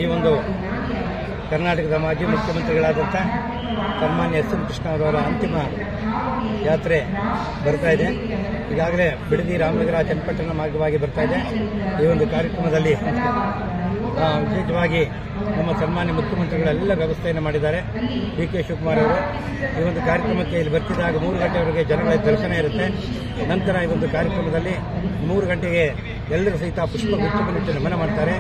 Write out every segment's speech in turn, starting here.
ಈ ಒಂದು ಕರ್ನಾಟಕದ ಮಾಜಿ ಮುಖ್ಯಮಂತ್ರಿಗಳಾದಂಥ ಸನ್ಮಾನ್ಯ ಎಸ್ ಎಂ ಕೃಷ್ಣ ಅವರವರ ಅಂತಿಮ ಯಾತ್ರೆ ಬರ್ತಾ ಇದೆ. ಈಗಾಗಲೇ ಬಿಡದಿ ರಾಮನಗರ ಚನ್ನಪಟ್ಟಣ ಮಾರ್ಗವಾಗಿ ಬರ್ತಾ ಇದೆ. ಈ ಒಂದು ಕಾರ್ಯಕ್ರಮದಲ್ಲಿ ವಿಶೇಷವಾಗಿ ನಮ್ಮ ಸನ್ಮಾನ್ಯ ಮುಖ್ಯಮಂತ್ರಿಗಳೆಲ್ಲ ವ್ಯವಸ್ಥೆಯನ್ನು ಮಾಡಿದ್ದಾರೆ. ಡಿ ಕೆ ಶಿವಕುಮಾರ್ ಅವರು ಈ ಒಂದು ಕಾರ್ಯಕ್ರಮಕ್ಕೆ ಇಲ್ಲಿ ಬರ್ತಿದ್ದಾಗ 3 ಗಂಟೆವರೆಗೆ ಜನಗಳ ದರ್ಶನ ಇರುತ್ತೆ. ನಂತರ ಈ ಒಂದು ಕಾರ್ಯಕ್ರಮದಲ್ಲಿ 3 ಗಂಟೆಗೆ ಎಲ್ಲರೂ ಸಹಿತ ಪುಷ್ಪಗುಚ್ಛವನ್ನಿಟ್ಟು ನಮನ ಮಾಡ್ತಾರೆ.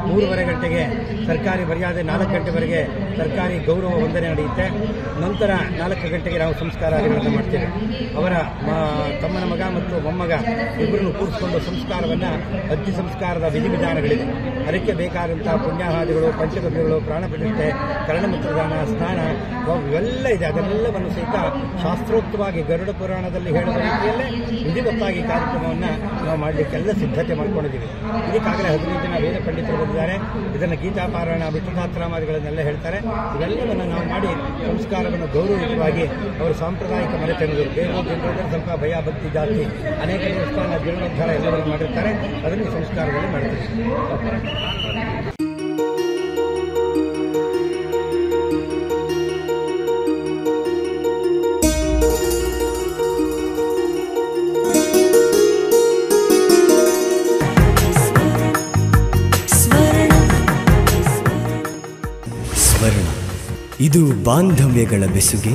3:30 ಗಂಟೆಗೆ ಸರ್ಕಾರಿ ಮರ್ಯಾದೆ, 4 ಗಂಟೆವರೆಗೆ ಸರ್ಕಾರಿ ಗೌರವ ವಂದನೆ ನಡೆಯುತ್ತೆ. ನಂತರ 4 ಗಂಟೆಗೆ ನಾವು ಸಂಸ್ಕಾರಗಳನ್ನು ಮಾಡ್ತೇವೆ. ಅವರ ತಮ್ಮನ ಮಗ ಮತ್ತು ಮೊಮ್ಮಗ ಇಬ್ಬರನ್ನು ಕೂರಿಸಿಕೊಂಡು ಸಂಸ್ಕಾರವನ್ನು, ಅಜ್ಜಿ ಸಂಸ್ಕಾರದ ವಿಧಿವಿಧಾನಗಳಿದೆ. ಅದಕ್ಕೆ ಬೇಕಾದಂತಹ ಪುಣ್ಯಾಹಾದಿಗಳು, ಪಂಚಗವ್ಯಗಳು, ಪ್ರಾಣ ಪ್ರತಿಷ್ಠೆ, ಕರ್ಣಮಿತ್ರದಾನ, ಸ್ನಾನ ಇವೆಲ್ಲ ಇದೆ. ಅದೆಲ್ಲವನ್ನು ಸಹಿತ ಶಾಸ್ತ್ರೋಕ್ತವಾಗಿ ಗರುಡ ಪುರಾಣದಲ್ಲಿ ಹೇಳುವ ರೀತಿಯಲ್ಲೇ ವಿಧಿವತ್ತಾಗಿ ಕಾರ್ಯಕ್ರಮವನ್ನು ನಾವು ಮಾಡಲಿಕ್ಕೆಲ್ಲ ಸಿದ್ಧತೆ ಮಾಡಿಕೊಂಡಿದ್ದೀವಿ. ಇದಕ್ಕಾಗಲೇ 15 ಜನ ವೇದ ಪಂಡಿತರು ಬಂದಿದ್ದಾರೆ. ಇದನ್ನು ಗೀತಾಪಾರಾಯಣ, ವಿಷ್ಣುಸಹಸ್ರನಾಮಾದಿಗಳನ್ನೆಲ್ಲ ಹೇಳ್ತಾರೆ. ಇವೆಲ್ಲವನ್ನು ನಾವು ಮಾಡಿ ಸಂಸ್ಕಾರವನ್ನು ಗೌರವಯುತವಾಗಿ ಅವರು ಸಾಂಪ್ರದಾಯಿಕ ಮನೆತನಗಳು, ಬೇರೆ ಜನರಿಗೆ ಸ್ವಲ್ಪ ಭಯ ಭಕ್ತಿ ಜಾಸ್ತಿ, ಅನೇಕ ದೇವಸ್ಥಾನ ಜೀರ್ಣೋದ್ಧಾರ ಎಲ್ಲರೂ ಮಾಡಿರ್ತಾರೆ. ಅದನ್ನು ಸಂಸ್ಕಾರದಲ್ಲಿ ಮಾಡ್ತೀವಿ. ಸ್ವರ್ಣ, ಇದು ಬಾಂಧವ್ಯಗಳ ಬೆಸುಗೆ,